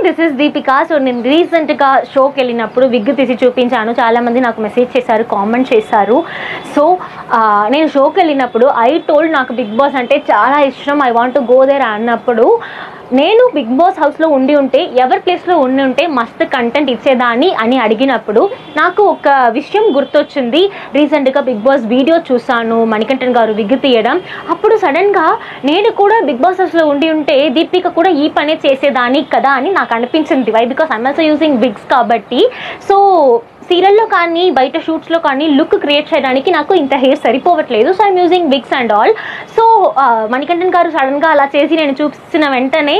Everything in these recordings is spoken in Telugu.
This is Deepika. సో నేను రీసెంట్గా షోకి వెళ్ళినప్పుడు విగ్ తీసి చూపించాను. చాలామంది నాకు మెసేజ్ చేశారు, కామెంట్ చేశారు. సో నేను షోకి వెళ్ళినప్పుడు ఐ టోల్డ్ నాకు బిగ్ బాస్ అంటే చాలా ఇష్టం, I want to go there అన్నప్పుడు నేను బిగ్ బాస్ హౌస్లో ఉండి ఉంటే ఎవరి ప్లేస్లో ఉండి ఉంటే మస్తు కంటెంట్ ఇచ్చేదాన్ని అని అడిగినప్పుడు నాకు ఒక విషయం గుర్తొచ్చింది. రీసెంట్గా బిగ్ బాస్ వీడియో చూసాను, మణికంఠన్ గారు విగ్ తీయడం. అప్పుడు సడన్గా నేను కూడా బిగ్ బాస్ హౌస్లో ఉండి ఉంటే దీపిక కూడా ఈ పనే చేసేదాన్ని కదా అని నాకు అనిపించింది. Why because I'm also using wigs కాబట్టి. సో సీరియల్లో కానీ బయట షూట్స్లో కానీ లుక్ క్రియేట్ చేయడానికి నాకు ఇంత హెయిర్ సరిపోవట్లేదు. So I'm using wigs and all. So Manikandan గారు సడన్గా అలా చేసి నేను చూపిస్తున్న వెంటనే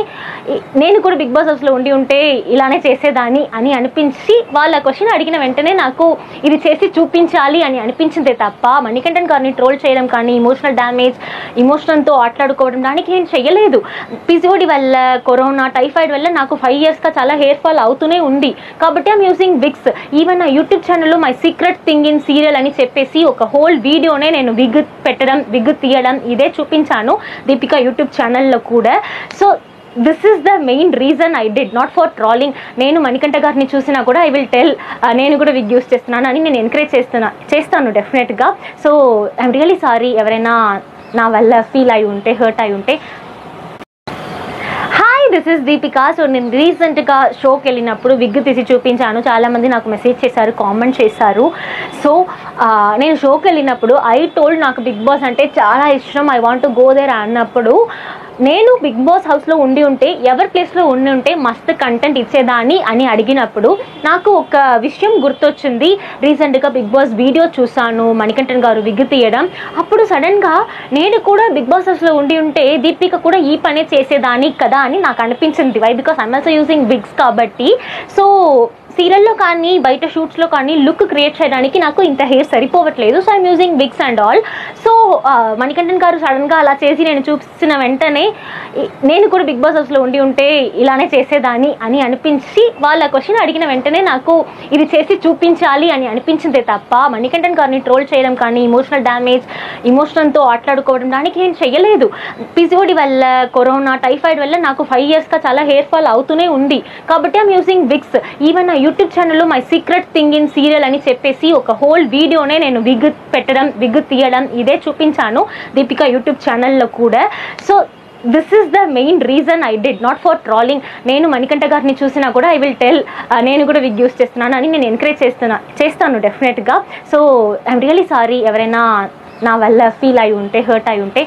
నేను కూడా బిగ్ బాస్ హౌస్లో ఉండి ఉంటే ఇలానే చేసేదాన్ని అని అనిపించి వాళ్ళ క్వశ్చన్ అడిగిన వెంటనే నాకు ఇది చేసి చూపించాలి అని అనిపించిందే తప్ప మణికంఠన్ గారిని ట్రోల్ చేయడం కానీ ఎమోషనల్ డ్యామేజ్, ఎమోషనల్తో ఆటలాడుకోవడం దానికి నేను చెయ్యలేదు. పిసిఓడి వల్ల, కరోనా, టైఫాయిడ్ వల్ల నాకు 5 yearsగా చాలా హెయిర్ ఫాల్ అవుతూనే ఉంది. కాబట్టి ఐమ్ యూజింగ్ విగ్స్. ఈవెన్ నా యూట్యూబ్ ఛానల్లో my secret thing in serial అని చెప్పేసి ఒక హోల్ వీడియోనే నేను విగ్ పెట్టడం, విగ్ తీయడం ఇదే చూపించాను దీపిక యూట్యూబ్ ఛానల్లో కూడా. So this is the main reason I did, not for trolling. నేను మణికంఠ గారిని చూసినా కూడా ఐ విల్ టెల్ నేను కూడా విగ్ యూస్ చేస్తున్నాను అని నేను ఎంకరేజ్ చేస్తాను డెఫినెట్గా. సో ఐఎమ్ రియలీ సారీ ఎవరైనా నా వల్ల ఫీల్ అయి ఉంటే, హర్ట్ అయి ఉంటే. This is Deepika. సో నేను రీసెంట్గా షోకి వెళ్ళినప్పుడు విగ్ తీసి చూపించాను. చాలామంది నాకు మెసేజ్ చేశారు, కామెంట్ చేశారు. సో నేను షోకి వెళ్ళినప్పుడు ఐ టోల్డ్ నాకు బిగ్ బాస్ అంటే చాలా ఇష్టం, I want to go there అన్నప్పుడు నేను బిగ్ బాస్ హౌస్లో ఉండి ఉంటే ఎవరి ప్లేస్లో ఉండి ఉంటే మస్తు కంటెంట్ ఇచ్చేదాన్ని అని అడిగినప్పుడు నాకు ఒక విషయం గుర్తొచ్చింది. రీసెంట్గా బిగ్ బాస్ వీడియో చూసాను, మణికంఠన్ గారు విగ్ తీయడం. అప్పుడు సడన్గా నేను కూడా బిగ్ బాస్ హౌస్లో ఉండి ఉంటే దీపిక కూడా ఈ పనే చేసేదాన్ని కదా అని నాకు అనిపించింది. Why because I'm also using wigs కాబట్టి. సో సీరియల్లో కానీ బయట షూట్స్లో కానీ లుక్ క్రియేట్ చేయడానికి నాకు ఇంత హెయిర్ సరిపోవట్లేదు. So I'm using wigs and all. So Manikandan గారు సడన్గా అలా చేసి నేను చూపిస్తున్న వెంటనే నేను కూడా బిగ్ బాస్ హౌస్లో ఉండి ఉంటే ఇలానే చేసేదాన్ని అని అనిపించి వాళ్ళ క్వశ్చన్ అడిగిన వెంటనే నాకు ఇది చేసి చూపించాలి అని అనిపించిందే తప్ప మణికంఠన్ గారిని ట్రోల్ చేయడం కానీ ఎమోషనల్ డ్యామేజ్, ఎమోషనల్తో ఆటలాడుకోవడం దానికి నేను చెయ్యలేదు. పిసిఓడి వల్ల, కరోనా, టైఫాయిడ్ వల్ల నాకు 5 yearsగా చాలా హెయిర్ ఫాల్ అవుతూనే ఉంది. కాబట్టి ఐమ్ యూజింగ్ విగ్స్. ఈవెన్ నా యూట్యూబ్ ఛానల్లో my secret thing in serial అని చెప్పేసి ఒక హోల్ వీడియోనే నేను విగ్ పెట్టడం, విగ్ తీయడం ఇదే చూపించాను దీపిక యూట్యూబ్ ఛానల్లో కూడా. So this is the main reason I did, not for trolling. నేను మణికంఠ గారిని చూసినా కూడా ఐ విల్ టెల్ నేను కూడా విగ్ యూస్ చేస్తున్నాను అని నేను ఎంకరేజ్ చేస్తాను డెఫినెట్గా. సో ఐఎమ్ రియలీ సారీ ఎవరైనా నా వల్ల ఫీల్ అయి ఉంటే, హర్ట్ అయి ఉంటే.